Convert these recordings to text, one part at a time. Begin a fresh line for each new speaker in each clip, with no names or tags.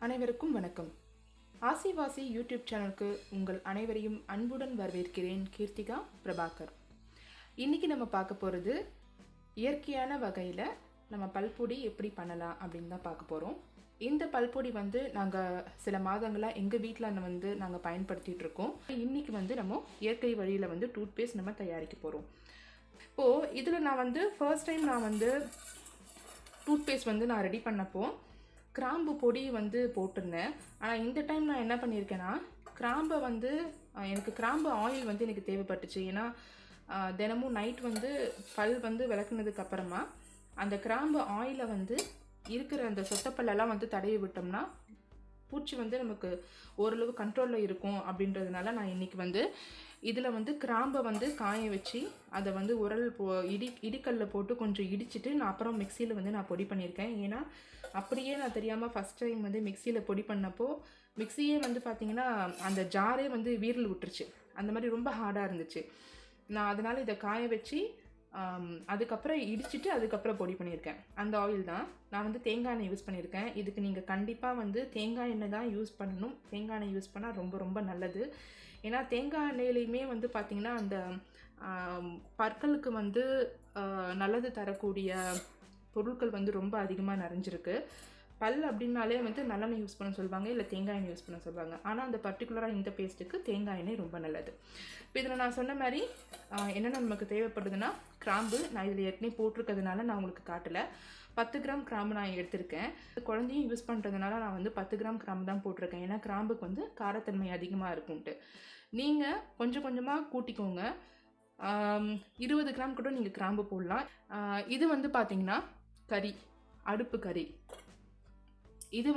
அனைவருக்கும் வணக்கம். ஆசிவாசி யூடியூப் சேனலுக்கு உங்கள் அனைவரையும் அன்புடன் வரவேற்கிறேன். கீர்த்திகா பிரபாகர். இன்றைக்கி நம்ம பார்க்க போகிறது இயற்கையான வகையில் நம்ம பல்பொடி எப்படி பண்ணலாம் அப்படின்னு தான் பார்க்க போகிறோம். இந்த பல்பொடி நாங்கள் சில மாதங்களாக எங்கள் வீட்டில் நாங்கள் பயன்படுத்திகிட்டு இருக்கோம். இன்றைக்கி நம்ம இயற்கை வழியில் டூத்பேஸ்ட் நம்ம தயாரிக்க போகிறோம். இப்போது இதில் நான் ஃபர்ஸ்ட் டைம் நான் டூத்பேஸ்ட் நான் ரெடி பண்ணப்போ கிராம்பு பொடி போட்டிருந்தேன். ஆனால் இந்த டைம் நான் என்ன பண்ணியிருக்கேன்னா, கிராம்பை எனக்கு கிராம்பு ஆயில் எனக்கு தேவைப்பட்டுச்சு. ஏன்னா தினமும் நைட் பல் விளக்குனதுக்கப்புறமா அந்த கிராம்பு ஆயிலை இருக்கிற அந்த சொத்தப்பல்லெல்லாம் தடவி விட்டோம்னா பூச்சி நமக்கு ஓரளவு கண்ட்ரோலில் இருக்கும். அப்படின்றதுனால நான் இன்றைக்கி இதில் கிராம்பை காய வச்சு அதை உரல் இடிக்கல்ல போட்டு கொஞ்சம் இடிச்சிட்டு நான் அப்புறம் மிக்சியில் நான் பொடி பண்ணியிருக்கேன். ஏன்னா அப்படியே நான் தெரியாமல் ஃபஸ்ட் டைம் மிக்சியில் பொடி பண்ணப்போ மிக்சியே பார்த்திங்கன்னா அந்த ஜாரே வீரல் விட்டுருச்சு. அந்த மாதிரி ரொம்ப ஹார்டாக இருந்துச்சு. நான் அதனால் இதை காய வச்சு அதுக்கப்புறம் இடிச்சிட்டு அதுக்கப்புறம் பொடி பண்ணியிருக்கேன். அந்த ஆயில் தான் நான் தேங்காய் எண்ணெய் யூஸ் பண்ணியிருக்கேன். இதுக்கு நீங்கள் கண்டிப்பாக தேங்காய் எண்ணெய் தான் யூஸ் பண்ணணும். தேங்காய் எண்ணெய் யூஸ் பண்ணால் ரொம்ப ரொம்ப நல்லது. ஏன்னா தேங்காய் எண்ணெயிலையுமே பார்த்திங்கன்னா அந்த பற்களுக்கு நல்லது தரக்கூடிய பொருட்கள் ரொம்ப அதிகமாக நிறைஞ்சிருக்கு. பல் அப்படின்னாலே நல்லெண்ணெய் யூஸ் பண்ண சொல்லுவாங்க, இல்லை தேங்காய் எண்ணெய் யூஸ் பண்ண சொல்லுவாங்க. ஆனால் அந்த பர்டிகுலராக இந்த பேஸ்ட்டுக்கு தேங்காய் எண்ணெய் ரொம்ப நல்லது. இப்போ இதில் நான் சொன்ன மாதிரி என்னென்ன நமக்கு தேவைப்படுதுன்னா, கிராம்பு நான் இதில் ஏற்கனவே போட்டிருக்கிறதுனால நான் உங்களுக்கு காட்டலை. 10 கிராம் கிராம்பு நான் எடுத்திருக்கேன். குழந்தையும் யூஸ் பண்ணுறதுனால நான் 10 கிராம் கிராம்பு தான் போட்டிருக்கேன். ஏன்னா கிராம்புக்கு காரத்தன்மை அதிகமாக இருக்கும்ட்டு. நீங்கள் கொஞ்சம் கொஞ்சமாக கூட்டிக்கோங்க. 20 கிராம் கூட நீங்கள் கிராம்பு போடலாம். இது பார்த்திங்கன்னா கறி, அடுப்பு கறி. இது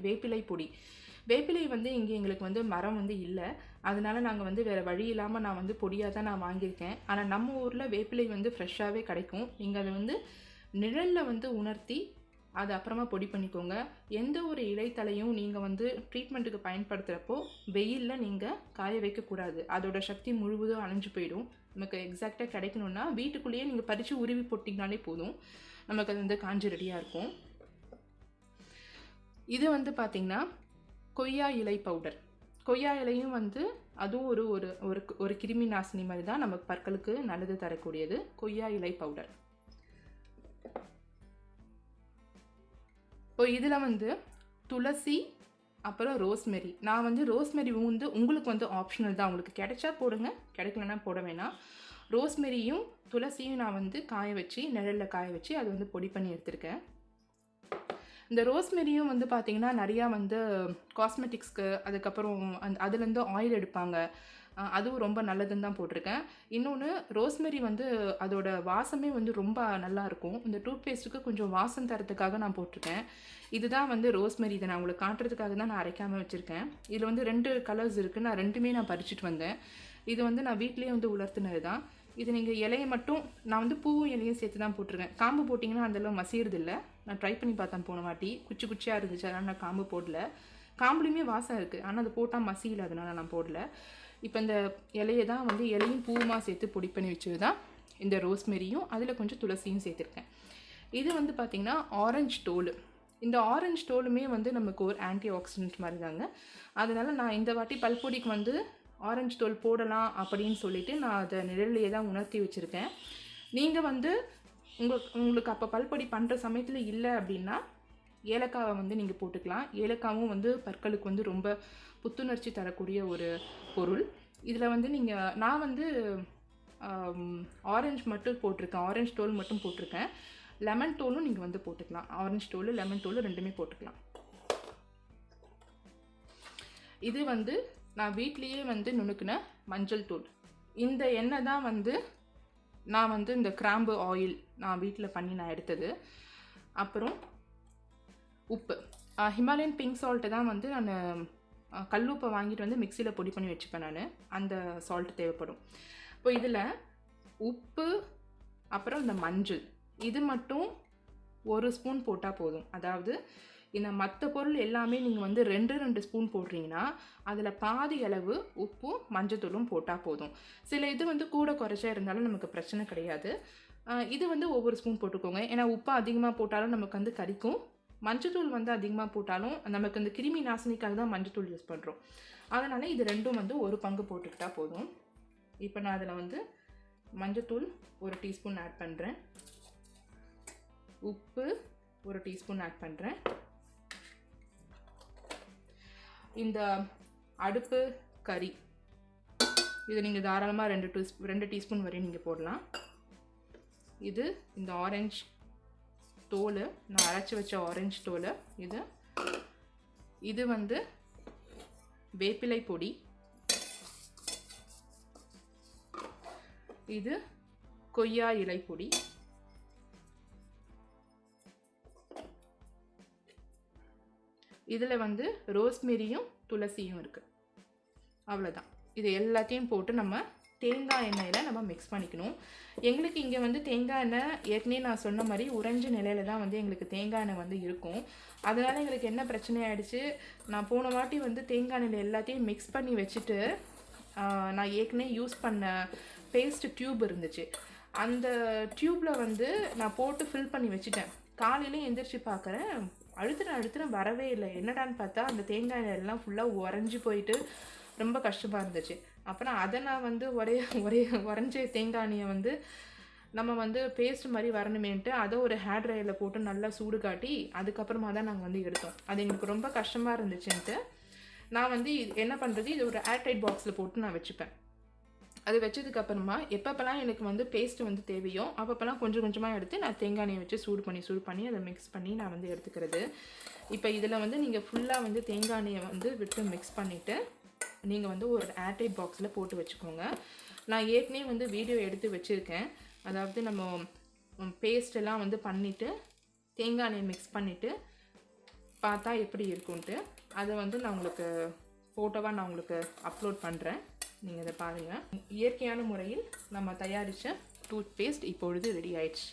வேப்பிலை பொடி. வேப்பிலை இங்கே எங்களுக்கு மரம் இல்லை. அதனால நாங்கள் வேறு வழி இல்லாமல் நான் பொடியாக தான் நான் வாங்கியிருக்கேன். ஆனால் நம்ம ஊரில் வேப்பிலை ஃப்ரெஷ்ஷாகவே கிடைக்கும். நீங்கள் அதை நிழலில் உணர்த்தி அதை அப்புறமா பொடி பண்ணிக்கோங்க. எந்த ஒரு இலைத்தலையும் நீங்கள் ட்ரீட்மெண்ட்டுக்கு பயன்படுத்துகிறப்போ வெயிலில் நீங்கள் காய வைக்கக்கூடாது. அதோட சக்தி முழுவதும் அணைஞ்சு போயிடும். நமக்கு எக்ஸாக்டாக கிடைக்கணுன்னா வீட்டுக்குள்ளேயே நீங்கள் பறித்து உருவி போட்டிங்கனாலே போதும். நமக்கு அது காஞ்சி ரெடியாக இருக்கும். இது பார்த்திங்கன்னா கொய்யா இலை பவுடர். கொய்யா இலையும் அதுவும் ஒரு ஒரு ஒரு கிருமி நாசினி மாதிரி தான், நமக்கு பற்களுக்கு நல்லது தரக்கூடியது. கொய்யா இலை பவுடர். இப்போ இதில் துளசி, அப்புறம் ரோஸ்மெரி. நான் ரோஸ்மெரி உங்களுக்கு ஆப்ஷனல் தான். உங்களுக்கு கிடைச்சா போடுங்க, கிடைக்கலன்னா போட வேணாம். ரோஸ்மெரியும் துளசியும் நான் காய வச்சு நிழலில் காய வச்சு அது பொடி பண்ணி எடுத்திருக்கேன். இந்த ரோஸ்மெரியும் பார்த்திங்கன்னா நிறையா காஸ்மெட்டிக்ஸ்க்கு, அதுக்கப்புறம் அதுலேருந்து ஆயில் எடுப்பாங்க. அதுவும் ரொம்ப நல்லதுன்னு தான் போட்டிருக்கேன். இன்னொன்று ரோஸ்மெரி அதோட வாசமே ரொம்ப நல்லாயிருக்கும். இந்த டூத்பேஸ்ட்டுக்கு கொஞ்சம் வாசம் தரத்துக்காக நான் போட்டிருக்கேன். இதுதான் ரோஸ்மெரி. இதை நான் உங்களுக்கு காட்டுறதுக்காக தான் நான் அரைக்காமல் வச்சுருக்கேன். இதில் 2 கலர்ஸ் இருக்குது. நான் 2மே நான் பறிச்சுட்டு வந்தேன். இது நான் வீட்டிலேயே உலர்த்தினது தான். இது நீங்கள் இலையை மட்டும் நான் பூவும் இலையும் சேர்த்து தான் போட்டிருக்கேன். காம்பு போட்டிங்கன்னா அந்தளவு மசியறதில்லை. நான் ட்ரை பண்ணி பார்த்தேன் போன வாட்டி. குச்சி குச்சியாக இருந்துச்சு, அதனால் நான் காம்பு போடல. காம்புலையுமே வாசம் இருக்குது, ஆனால் அது போட்டால் மசியல, அதனால் நான் போடல. இப்போ இந்த இலையை தான் இலையும் பூவுமாக சேர்த்து பொடி பண்ணி வச்சது தான் இந்த ரோஸ்மெரியும். அதில் கொஞ்சம் துளசியும் சேர்த்துருக்கேன். இது பார்த்திங்கன்னா ஆரஞ்சு தோல். இந்த ஆரஞ்சு தோலுமே நமக்கு ஒரு ஆன்டி ஆக்சிடென்ட் மாதிரி தாங்க. அதனால் நான் இந்த வாட்டி பல்பொடிக்கு ஆரஞ்சு தோல் போடலாம் அப்படின்னு சொல்லிவிட்டு நான் அதை நிழல்லையே தான் உணர்த்தி வச்சுருக்கேன். நீங்கள் உங்களுக்கு அப்போ பல்பொடி பண்ணுற சமயத்தில் இல்லை அப்படின்னா ஏலக்காவை நீங்கள் போட்டுக்கலாம். ஏலக்காவும் பற்களுக்கு ரொம்ப புத்துணர்ச்சி தரக்கூடிய ஒரு பொருள். இதில் நீங்கள் நான் ஆரஞ்சு மட்டும் போட்டிருக்கேன், ஆரஞ்சு தோல் மட்டும் போட்டிருக்கேன். லெமன் தோலும் நீங்கள் போட்டுக்கலாம். ஆரஞ்சு தோல், லெமன் தோல் ரெண்டுமே போட்டுக்கலாம். இது நான் வீட்லேயே நுணுக்கின மஞ்சள் தூள். இந்த எண்ணெய் தான் நான் இந்த கிராம்பு ஆயில் நான் வீட்டில் பண்ணி நான் எடுத்தது. அப்புறம் உப்பு, ஹிமாலயன் பிங்க் சால்ட்டு தான் நான் கல்லுப்பை வாங்கிட்டு மிக்சியில் பொடி பண்ணி வச்சுப்பேன் நான். அந்த சால்ட் தேவைப்படும். இப்போ இதில் உப்பு, அப்புறம் இந்த மஞ்சள், இது மட்டும் 1 ஸ்பூன் போட்டால் போதும். அதாவது இந்த மற்ற பொருள் எல்லாமே நீங்கள் 2 ஸ்பூன் போடுறீங்கன்னா அதில் பாதி அளவு உப்பும் மஞ்சத்தூளும் போட்டால் போதும். சில இது கூட குறைச்சா இருந்தாலும் நமக்கு பிரச்சனை கிடையாது. இது ஒவ்வொரு ஸ்பூன் போட்டுக்கோங்க. ஏன்னா உப்பு அதிகமாக போட்டாலும் நமக்கு கரிக்கும், மஞ்சத்தூள் வந்து அதிகமாக போட்டாலும் நமக்கு இந்த கிருமி நாசினிக்காக தான் மஞ்சத்தூள் யூஸ் பண்ணுறோம். அதனால் இது ரெண்டும் வந்து ஒரு பங்கு போட்டுக்கிட்டால் போதும். இப்போ நான் அதில் வந்து மஞ்சத்தூள் 1 டீஸ்பூன் ஆட் பண்ணுறேன், உப்பு 1 டீஸ்பூன் ஆட் பண்ணுறேன். இந்த அடுப்பு கறி இது நீங்கள் தாராளமாக 2 டீஸ்பூன் வரையும் நீங்கள் போடலாம். இது இந்த ஆரஞ்சு தோல், நான் அரைச்சி வச்ச ஆரஞ்சு தோல். இது வந்து வேப்பிலை பொடி, இது கொய்யா இலை பொடி, இதில் வந்து ரோஸ்மெரியும் துளசியும் இருக்குது. அவ்வளோதான். இது எல்லாத்தையும் போட்டு நம்ம தேங்காய் எண்ணெயில் நம்ம மிக்ஸ் பண்ணிக்கணும். எங்களுக்கு இங்கே வந்து தேங்காய் எண்ணெய் ஏற்கனவே நான் சொன்ன மாதிரி உறைஞ்ச நிலையில தான் வந்து எங்களுக்கு தேங்காய் எண்ணெய் வந்து இருக்கும். அதனால் எங்களுக்கு என்ன பிரச்சனை ஆகிடுச்சு, நான் போன வாட்டி வந்து தேங்காய் எண்ணெயில் எல்லாத்தையும் மிக்ஸ் பண்ணி வச்சுட்டு நான் ஏற்கனவே யூஸ் பண்ண பேஸ்ட் டியூப் இருந்துச்சு, அந்த டியூப்பில் வந்து நான் போட்டு ஃபில் பண்ணி வச்சுட்டேன். காலையிலே எந்திரிச்சு பார்க்குறேன், அழுத்துறேன் வரவே இல்லை. என்னடான்னு பார்த்தா அந்த தேங்காய் எண்ணெய் எல்லாம் ஃபுல்லாக உறைஞ்சி போயிட்டு ரொம்ப கஷ்டமாக இருந்துச்சு. அப்புறம் அதை நான் வந்து உறைஞ்ச தேங்காய் எண்ணெயை வந்து நம்ம வந்து பேஸ்ட் மாதிரி வரணுமேன்ட்டு அதை ஒரு ஹேர் ட்ரையரில் போட்டு நல்லா சூடு காட்டி அதுக்கப்புறமா தான் நாங்கள் வந்து எடுத்தோம். அது எங்களுக்கு ரொம்ப கஷ்டமாக இருந்துச்சுன்ட்டு நான் வந்து என்ன பண்ணுறது, இது ஒரு ஏர்டைட் பாக்ஸில் போட்டு நான் வச்சுப்பேன். அது வச்சதுக்கப்புறமா எப்பப்பெல்லாம் எனக்கு வந்து பேஸ்ட் வந்து தேவையோ அப்பப்பெல்லாம் கொஞ்சம் கொஞ்சமாக எடுத்து நான் தேங்காய் எண்ணெயை வச்சு சூடு பண்ணி அதை மிக்ஸ் பண்ணி நான் வந்து எடுத்துக்கிறது. இப்போ இதில் வந்து நீங்கள் ஃபுல்லாக வந்து தேங்காய் எண்ணெயை வந்து விட்டு மிக்ஸ் பண்ணிவிட்டு நீங்கள் வந்து ஒரு ஏர்டைட் பாக்ஸில் போட்டு வச்சுக்கோங்க. நான் ஏற்கனவே வந்து வீடியோ எடுத்து வச்சுருக்கேன். அதாவது நம்ம பேஸ்ட்டெல்லாம் வந்து பண்ணிவிட்டு தேங்காய் எண்ணெயை மிக்ஸ் பண்ணிவிட்டு பார்த்தா எப்படி இருக்குன்ட்டு அதை வந்து நான் உங்களுக்கு ஃபோட்டோவாக நான் உங்களுக்கு அப்லோட் பண்ணுறேன். நீங்கள் இதை பாருங்கள். இயற்கையான முறையில் நம்ம தயாரித்த டூத் பேஸ்ட் இப்பொழுது ரெடி ஆயிடுச்சு.